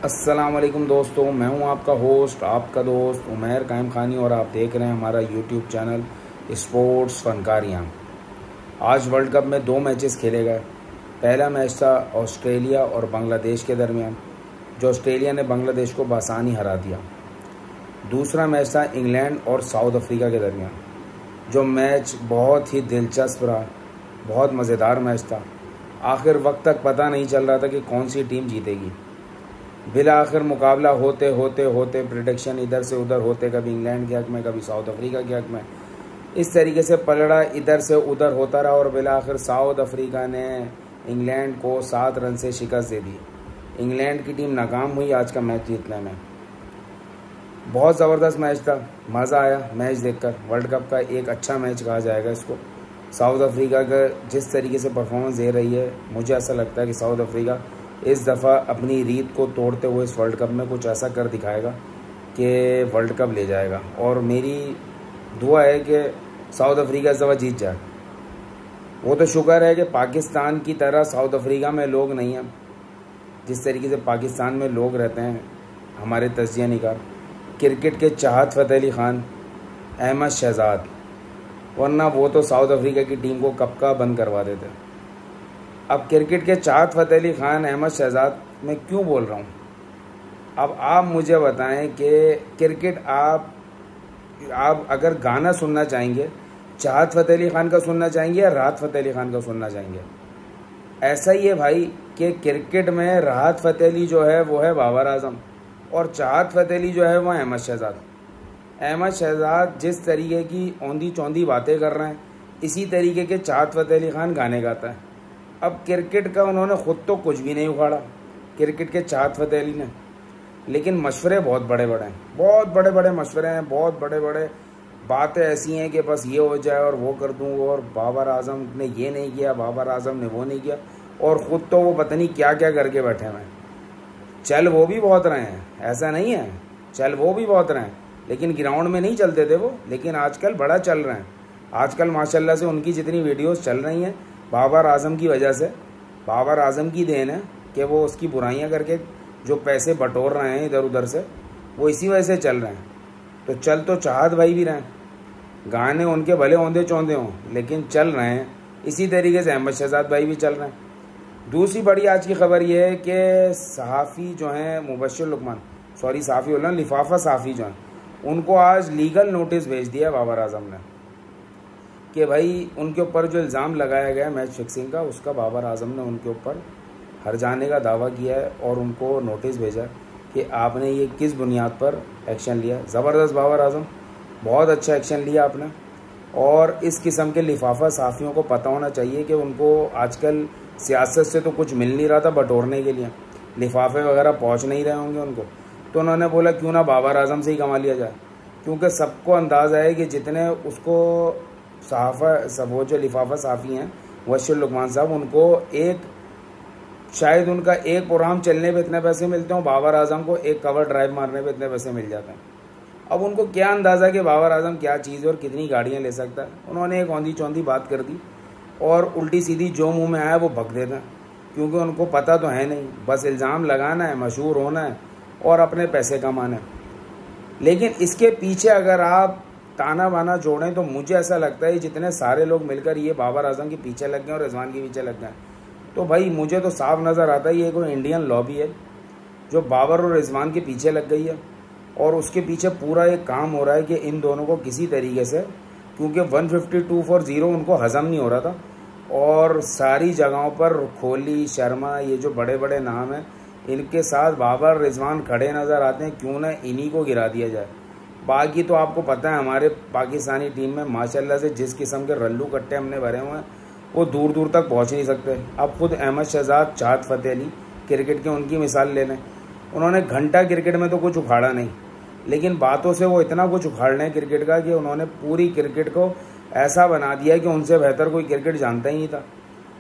अस्सलाम वालेकुम दोस्तों, मैं हूं आपका होस्ट, आपका दोस्त उमैर कायम खानी और आप देख रहे हैं हमारा यूट्यूब चैनल स्पोर्ट्स फनकारियाँ। आज वर्ल्ड कप में 2 मैचेस खेले गए। पहला मैच था ऑस्ट्रेलिया और बांग्लादेश के दरमियान, जो ऑस्ट्रेलिया ने बांग्लादेश को बासानी हरा दिया। दूसरा मैच था इंग्लैंड और साउथ अफ्रीका के दरमियान, जो मैच बहुत ही दिलचस्प रहा, बहुत मज़ेदार मैच था। आखिर वक्त तक पता नहीं चल रहा था कि कौन सी टीम जीतेगी। बिला आखिर मुकाबला होते होते होते प्रिडिक्शन इधर से उधर होते, कभी इंग्लैंड के हक में, कभी साउथ अफ्रीका के हक में, इस तरीके से पलड़ा इधर से उधर होता रहा और बिला आखिर साउथ अफ्रीका ने इंग्लैंड को 7 रन से शिकस्त दे दी। इंग्लैंड की टीम नाकाम हुई आज का मैच जीतने में। बहुत ज़बरदस्त मैच था, मज़ा आया मैच देखकर। वर्ल्ड कप का एक अच्छा मैच कहा जाएगा इसको। साउथ अफ्रीका का जिस तरीके से परफॉर्मेंस दे रही है, मुझे ऐसा लगता है कि साउथ अफ्रीका इस दफ़ा अपनी रीत को तोड़ते हुए इस वर्ल्ड कप में कुछ ऐसा कर दिखाएगा कि वर्ल्ड कप ले जाएगा। और मेरी दुआ है कि साउथ अफ्रीका इस दफ़ा जीत जाए। वो तो शुक्र है कि पाकिस्तान की तरह साउथ अफ्रीका में लोग नहीं हैं, जिस तरीके से पाकिस्तान में लोग रहते हैं हमारे तजिया निगार, क्रिकेट के चाहत फ़तेह अली ख़ान, अहमद शहजाद, वरना वो तो साउथ अफ्रीका की टीम को कब का बंद करवा देते। अब क्रिकेट के चाहत फ़तेह अली ख़ान, अहमद शहजाद मैं क्यों बोल रहा हूँ? अब आप मुझे बताएं कि क्रिकेट आप अगर गाना सुनना चाहेंगे, चाहत फ़तेह अली ख़ान का सुनना चाहेंगे या राहत फ़तेह अली ख़ान का सुनना चाहेंगे? ऐसा ही है भाई कि क्रिकेट में राहत फ़तेह अली जो है वो है बाबर आजम और चाहत फ़तेह अली जो है वो अहमद शहजाद। अहमद शहजाद जिस तरीके की औंधी चौंधी बातें कर रहे हैं, इसी तरीके के चाहत फ़तेह अली ख़ान गाने गाता है। अब क्रिकेट का उन्होंने ख़ुद तो कुछ भी नहीं उखाड़ा, क्रिकेट के चाहत फ़तेह अली ने, लेकिन मशवरे बहुत बड़े बड़े हैं, बहुत बड़े बड़े मशवरे हैं, बहुत बड़े बड़े बातें ऐसी हैं कि बस ये हो जाए और वो कर दूँ, और बाबर आजम ने ये नहीं किया, बाबर आजम ने वो नहीं किया, और ख़ुद तो वो पता नहीं क्या क्या करके बैठे हुए हैं। चल वो भी बहुत रहे हैं, ऐसा नहीं है, चल वो भी बहुत रहे हैं, लेकिन ग्राउंड में नहीं चलते थे वो, लेकिन आजकल बड़ा चल रहे हैं। आजकल माशाल्लाह से उनकी जितनी वीडियोस चल रही हैं, बाबर आजम की वजह से, बाबर आजम की देन है कि वो उसकी बुराइयां करके जो पैसे बटोर रहे हैं इधर उधर से, वो इसी वजह से चल रहे हैं। तो चल तो चाहत भाई भी रहे हैं, गाने उनके भले औंधे चौंधे हों, लेकिन चल रहे हैं। इसी तरीके से अहमद शहजाद भाई भी चल रहे हैं। दूसरी बड़ी आज की खबर ये है कि सहाफ़ी जो हैं मुबश्शिर लुकमान, सहाफ़ी बोल रहा हूं, लिफाफा सहाफ़ी जो हैं, उनको आज लीगल नोटिस भेज दिया बाबर आजम ने कि भाई उनके ऊपर जो इल्ज़ाम लगाया गया मैच फिक्सिंग का, उसका बाबर आजम ने उनके ऊपर हर जाने का दावा किया है और उनको नोटिस भेजा कि आपने ये किस बुनियाद पर एक्शन लिया। ज़बरदस्त बाबर आजम, बहुत अच्छा एक्शन लिया आपने। और इस किस्म के लिफाफा सहाफ़ियों को पता होना चाहिए कि उनको आजकल सियासत से तो कुछ मिल नहीं रहा था बटोरने के लिए, लिफाफे वगैरह पहुँच नहीं रहे होंगे उनको, तो उन्होंने बोला क्यों ना बाबर आजम से ही कमा लिया जाए, क्योंकि सबको अंदाज़ा है कि जितने उसको सब वो जो लिफाफा सहाफ़ी हैं मुबश्शिर लुकमान साहब, उनको एक शायद उनका एक प्रोग्राम चलने पे इतने पैसे मिलते हों, बाबर आजम को एक कवर ड्राइव मारने पे इतने पैसे मिल जाते हैं। अब उनको क्या अंदाज़ा कि बाबर आजम क्या चीज़ है और कितनी गाड़ियाँ ले सकता है। उन्होंने एक औंधी चौंधी बात कर दी और उल्टी सीधी जो मुंह में आया वो बक देते हैं, क्योंकि उनको पता तो है नहीं, बस इल्ज़ाम लगाना है, मशहूर होना है और अपने पैसे कमाना है। लेकिन इसके पीछे अगर आप ताना बाना जोड़ें तो मुझे ऐसा लगता है जितने सारे लोग मिलकर ये बाबर आजम के पीछे लग गए और रिजवान के पीछे लग गए, तो भाई मुझे तो साफ नज़र आता है ये कोई इंडियन लॉबी है जो बाबर और रिजवान के पीछे लग गई है। और उसके पीछे पूरा एक काम हो रहा है कि इन दोनों को किसी तरीके से, क्योंकि 152 for 0 उनको हज़म नहीं हो रहा था, और सारी जगहों पर कोहली, शर्मा, ये जो बड़े बड़े नाम हैं, इनके साथ बाबर रिजवान खड़े नज़र आते हैं, क्यों ना इन्हीं को गिरा दिया जाए। बाकी तो आपको पता है हमारे पाकिस्तानी टीम में माशाल्लाह से जिस किस्म के रल्लू कट्टे हमने भरे हुए हैं, वो दूर दूर तक पहुंच नहीं सकते। अब खुद अहमद शहजाद, चाहत फ़तेह अली, क्रिकेट के उनकी मिसाल ले लें, उन्होंने घंटा क्रिकेट में तो कुछ उखाड़ा नहीं, लेकिन बातों से वो इतना कुछ उखाड़ लें क्रिकेट का कि उन्होंने पूरी क्रिकेट को ऐसा बना दिया कि उनसे बेहतर कोई क्रिकेट जानता ही नहीं था।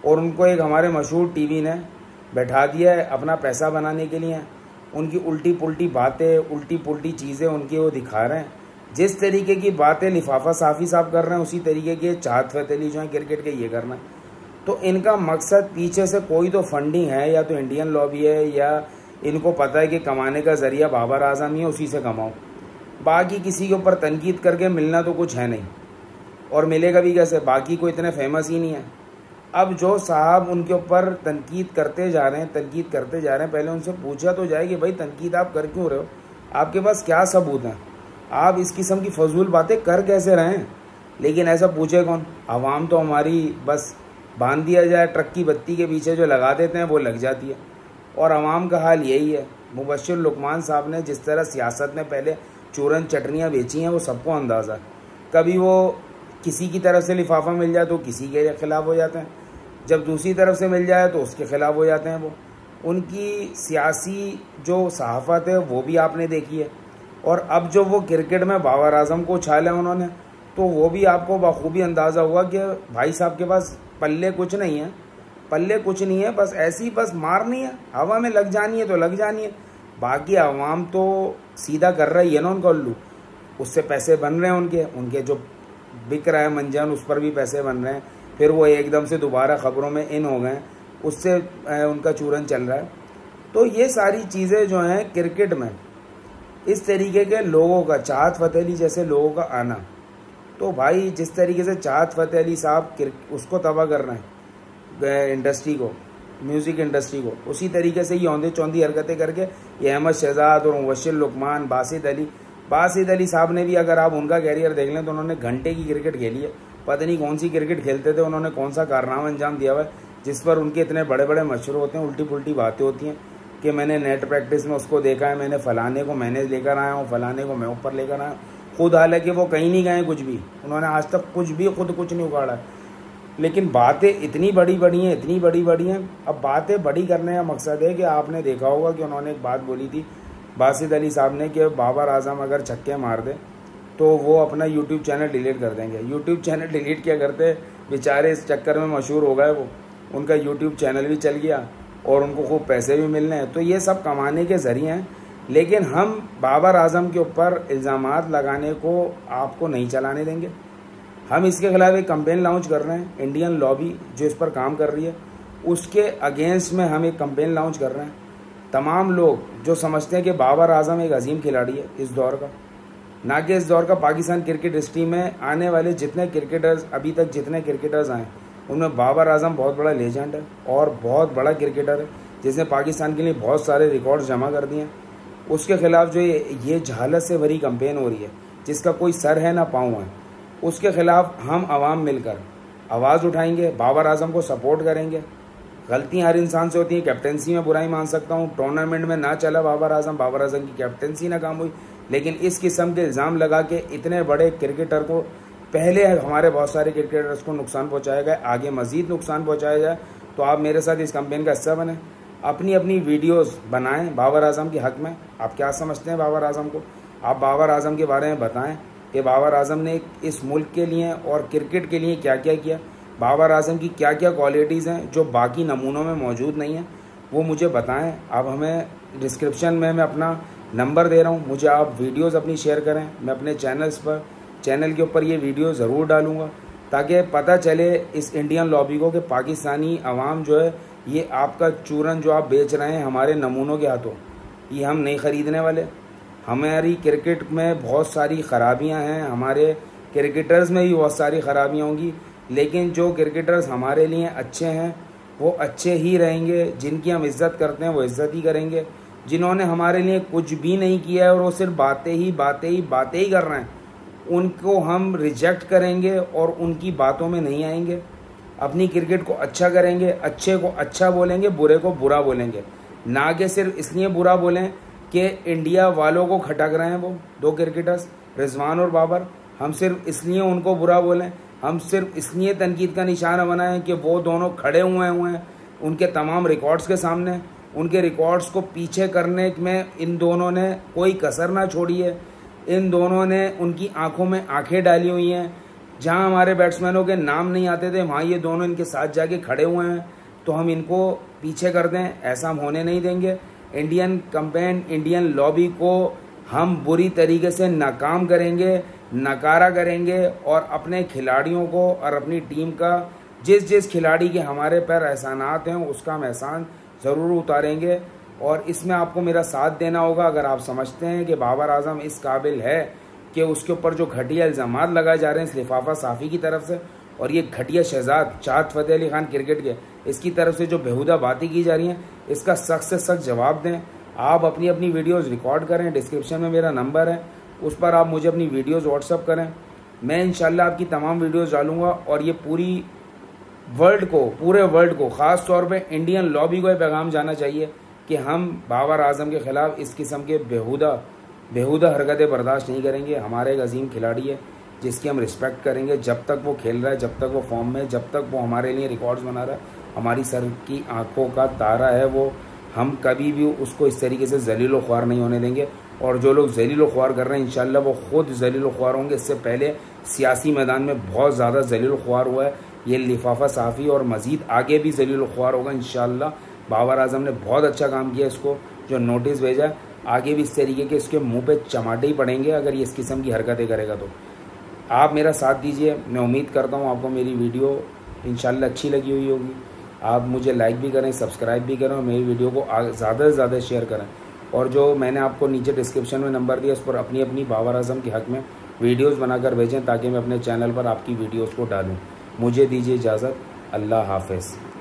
और उनको एक हमारे मशहूर टीवी ने बैठा दिया है अपना पैसा बनाने के लिए। उनकी उल्टी पुल्टी बातें, उल्टी पुल्टी चीज़ें उनकी वो दिखा रहे हैं। जिस तरीके की बातें लिफाफा सहाफ़ी साहब कर रहे हैं, उसी तरीके के चाहत फ़तेह अली जो हैं क्रिकेट के ये करना है। तो इनका मकसद पीछे से कोई तो फंडिंग है, या तो इंडियन लॉबी है, या इनको पता है कि कमाने का ज़रिया बाबर आजम ही है, उसी से कमाओ। बाकी किसी के ऊपर तनकीद करके मिलना तो कुछ है नहीं, और मिलेगा भी कैसे, बाकी कोई इतने फेमस ही नहीं है। अब जो साहब उनके ऊपर तनकीद करते जा रहे हैं, पहले उनसे पूछा तो जाए कि भाई तनकीद आप कर क्यों रहे हो, आपके पास क्या सबूत हैं, आप इस किस्म की फजूल बातें कर कैसे रहे हैं। लेकिन ऐसा पूछे कौन, आवाम तो हमारी बस बांध दिया जाए ट्रक की बत्ती के पीछे जो लगा देते हैं वो लग जाती है। और आवाम का हाल यही है। मुबश्शिर लुकमान साहब ने जिस तरह सियासत में पहले चूरन चटनियाँ बेची हैं वो सबको अंदाज़ा है। कभी वो किसी की तरफ से लिफाफा मिल जाए तो किसी के ख़िलाफ़ हो जाते हैं, जब दूसरी तरफ से मिल जाए तो उसके ख़िलाफ़ हो जाते हैं। वो उनकी सियासी जो सहाफ़त है वो भी आपने देखी है। और अब जो वो क्रिकेट में बाबर आजम को उछाला उन्होंने, तो वो भी आपको बखूबी अंदाज़ा हुआ कि भाई साहब के पास पल्ले कुछ नहीं है, बस ऐसी बस मारनी है, हवा में लग जानी है तो लग जानी है। बाकी आवाम तो सीधा कर रही है ना उनका उल्लू, उससे पैसे बन रहे हैं उनके जो बिक रहा है मंजन, उस पर भी पैसे बन रहे हैं। फिर वो एकदम से दोबारा ख़बरों में इन हो गए, उससे उनका चूरन चल रहा है। तो ये सारी चीज़ें जो हैं क्रिकेट में, इस तरीके के लोगों का, चाहत फ़तेह अली जैसे लोगों का आना, तो भाई जिस तरीके से चाहत फ़तेह अली साहब उसको तबाह कर रहे हैं इंडस्ट्री को, म्यूज़िक इंडस्ट्री को, उसी तरीके से ये औंधी चौंधी हरकतें करके ये अहमद शहजाद और मुबश्शिर लुकमान, बासित अली साहब ने भी, अगर आप उनका कैरियर देख लें तो उन्होंने घंटे की क्रिकेट खेली है। पता नहीं कौन सी क्रिकेट खेलते थे, उन्होंने कौन सा कारनामा अंजाम दिया हुआ है जिस पर उनके इतने बड़े बड़े मशहूर होते हैं, उल्टी पुल्टी बातें होती हैं कि मैंने नेट प्रैक्टिस में उसको देखा है, मैंने फ़लाने को मैंने लेकर आया हूँ, फ़लाने को मैं ऊपर लेकर आया हूँ। खुद हालांकि वो कहीं नहीं गए, कुछ भी उन्होंने आज तक कुछ नहीं उखाड़ा, लेकिन बातें इतनी बड़ी बड़ी हैं। अब बातें बड़ी करने का मकसद है कि आपने देखा होगा कि उन्होंने एक बात बोली थी बासित अली साहब ने कि बाबर आजम अगर छक्के मार दे तो वो अपना यूट्यूब चैनल डिलीट कर देंगे। यूट्यूब चैनल डिलीट क्या करते, बेचारे इस चक्कर में मशहूर हो गए, वो उनका यूट्यूब चैनल भी चल गया और उनको खूब पैसे भी मिल रहे हैं। तो ये सब कमाने के ज़रिए हैं। लेकिन हम बाबर आजम के ऊपर इल्ज़ामात लगाने को आपको नहीं चलाने देंगे। हम इसके खिलाफ एक कैंपेन लॉन्च कर रहे हैं। इंडियन लॉबी जो इस पर काम कर रही है उसके अगेंस्ट में हम एक कैंपेन लॉन्च कर रहे हैं। तमाम लोग जो समझते हैं कि बाबर आजम एक अजीम खिलाड़ी है इस दौर का, ना कि इस दौर का पाकिस्तान क्रिकेट हिस्ट्री में आने वाले जितने क्रिकेटर्स, अभी तक जितने क्रिकेटर्स आए उनमें बाबर आजम बहुत बड़ा लेजेंड है और बहुत बड़ा क्रिकेटर है जिसने पाकिस्तान के लिए बहुत सारे रिकॉर्ड्स जमा कर दिए हैं। उसके खिलाफ जो ये जहालत से भरी कैंपेन हो रही है जिसका कोई सर है ना पाँव है, उसके खिलाफ हम आवाम मिलकर आवाज़ उठाएंगे, बाबर आजम को सपोर्ट करेंगे। गलतियाँ हर इंसान से होती हैं, कैप्टनसी में बुराई मान सकता हूँ, टूर्नामेंट में ना चला बाबर आजम की कैप्टनसी नाकाम हुई, लेकिन इस किस्म के इल्ज़ाम लगा के इतने बड़े क्रिकेटर को, पहले हमारे बहुत सारे क्रिकेटर्स को नुकसान पहुँचाया गया, आगे मज़ीद नुकसान पहुँचाया जाए। तो आप मेरे साथ इस कैंपेन का हिस्सा बने, अपनी अपनी वीडियोस बनाएं बाबर आजम के हक़ में। आप क्या समझते हैं बाबर आजम को, आप बाबर आजम के बारे में बताएं कि बाबर आजम ने इस मुल्क के लिए और क्रिकेट के लिए क्या क्या किया, बाबर आजम की क्या क्या क्वालिटीज़ हैं जो बाकी नमूनों में मौजूद नहीं है, वो मुझे बताएं। आप हमें डिस्क्रिप्शन में मैं अपना नंबर दे रहा हूँ, मुझे आप वीडियोस अपनी शेयर करें। मैं अपने चैनल के ऊपर ये वीडियो ज़रूर डालूँगा ताकि पता चले इस इंडियन लॉबी को कि पाकिस्तानी अवाम जो है ये आपका चूरन जो आप बेच रहे हैं हमारे नमूनों के हाथों, ये हम नहीं ख़रीदने वाले। हमारी क्रिकेट में बहुत सारी ख़राबियाँ हैं, हमारे क्रिकेटर्स में भी बहुत सारी ख़राबियाँ होंगी, लेकिन जो क्रिकेटर्स हमारे लिए अच्छे हैं वो अच्छे ही रहेंगे। जिनकी हम इज़्ज़त करते हैं वो इज़्ज़त ही करेंगे। जिन्होंने हमारे लिए कुछ भी नहीं किया है और वो सिर्फ बातें ही कर रहे हैं, उनको हम रिजेक्ट करेंगे और उनकी बातों में नहीं आएंगे। अपनी क्रिकेट को अच्छा करेंगे, अच्छे को अच्छा बोलेंगे, बुरे को बुरा बोलेंगे, ना कि सिर्फ इसलिए बुरा बोलें कि इंडिया वालों को खटक रहे हैं वो दो क्रिकेटर्स रिजवान और बाबर, हम सिर्फ इसलिए उनको बुरा बोलें, हम सिर्फ इसलिए तनकीद का निशाना बनाएं कि वो दोनों खड़े हुए हैं उनके तमाम रिकॉर्ड्स के सामने। उनके रिकॉर्ड्स को पीछे करने में इन दोनों ने कोई कसर ना छोड़ी है। इन दोनों ने उनकी आंखों में आंखें डाली हुई हैं। जहां हमारे बैट्समैनों के नाम नहीं आते थे वहाँ ये दोनों इनके साथ जाके खड़े हुए हैं, तो हम इनको पीछे कर दें, ऐसा हम होने नहीं देंगे। इंडियन लॉबी को हम बुरी तरीके से नाकाम करेंगे, नकारा करेंगे और अपने खिलाड़ियों को और अपनी टीम का जिस खिलाड़ी के हमारे पर एहसानात हैं उसका हम एहसान ज़रूर उतारेंगे और इसमें आपको मेरा साथ देना होगा। अगर आप समझते हैं कि बाबर आजम इस काबिल है कि उसके ऊपर जो घटिया इल्ज़ामात लगाए जा रहे हैं इस लिफाफा साफ़ी की तरफ से, और ये घटिया शहजाद चाहत फ़तेह अली खान क्रिकेट के, इसकी तरफ से जो बेहुदा बातें की जा रही हैं, इसका सख्त से सख्त जवाब दें। आप अपनी अपनी वीडियोज़ रिकॉर्ड करें, डिस्क्रिप्शन में मेरा नंबर है, उस पर आप मुझे अपनी वीडियोज़ व्हाट्सअप करें। मैं इंशाल्लाह आपकी तमाम वीडियोज़ डालूँगा और ये पूरे वर्ल्ड को ख़ास तौर पे इंडियन लॉबी को ये पैगाम जाना चाहिए कि हम बाबर आजम के ख़िलाफ़ इस किस्म के बेहुदा हरकतें बर्दाश्त नहीं करेंगे। हमारे एक अजीम खिलाड़ी है जिसकी हम रिस्पेक्ट करेंगे। जब तक वो खेल रहा है, जब तक वो फॉर्म में, जब तक वो हमारे लिए रिकॉर्ड्स बना रहा है, हमारी सर की आंखों का तारा है वो, हम कभी भी उसको इस तरीके से जलील व ख्वार नहीं होने देंगे। और जो लोग जलील व ख्वार कर रहे हैं इंशाल्लाह वो खुद जलील व ख्वार होंगे। इससे पहले सियासी मैदान में बहुत ज़्यादा जलील व ख्वार हुआ है ये लिफाफा साफ़ी, और मज़ीद आगे भी जलील व ख्वार होगा इंशाल्लाह। बाबर आजम ने बहुत अच्छा काम किया, इसको जो नोटिस भेजा है आगे भी इस तरीके के इसके मुंह पे चमाटे ही पड़ेंगे अगर ये इस किस्म की हरकतें करेगा तो। आप मेरा साथ दीजिए। मैं उम्मीद करता हूँ आपको मेरी वीडियो इंशाल्लाह अच्छी लगी हुई होगी। आप मुझे लाइक भी करें, सब्सक्राइब भी करें और मेरी वीडियो को ज़्यादा से ज़्यादा शेयर करें। और जो मैंने आपको नीचे डिस्क्रिप्शन में नंबर दिया उस पर अपनी अपनी बाबर आजम के हक़ में वीडियोज़ बनाकर भेजें ताकि मैं अपने चैनल पर आपकी वीडियोज़ को डालूँ। मुझे दीजिए इजाज़त। अल्लाह हाफ़िज़।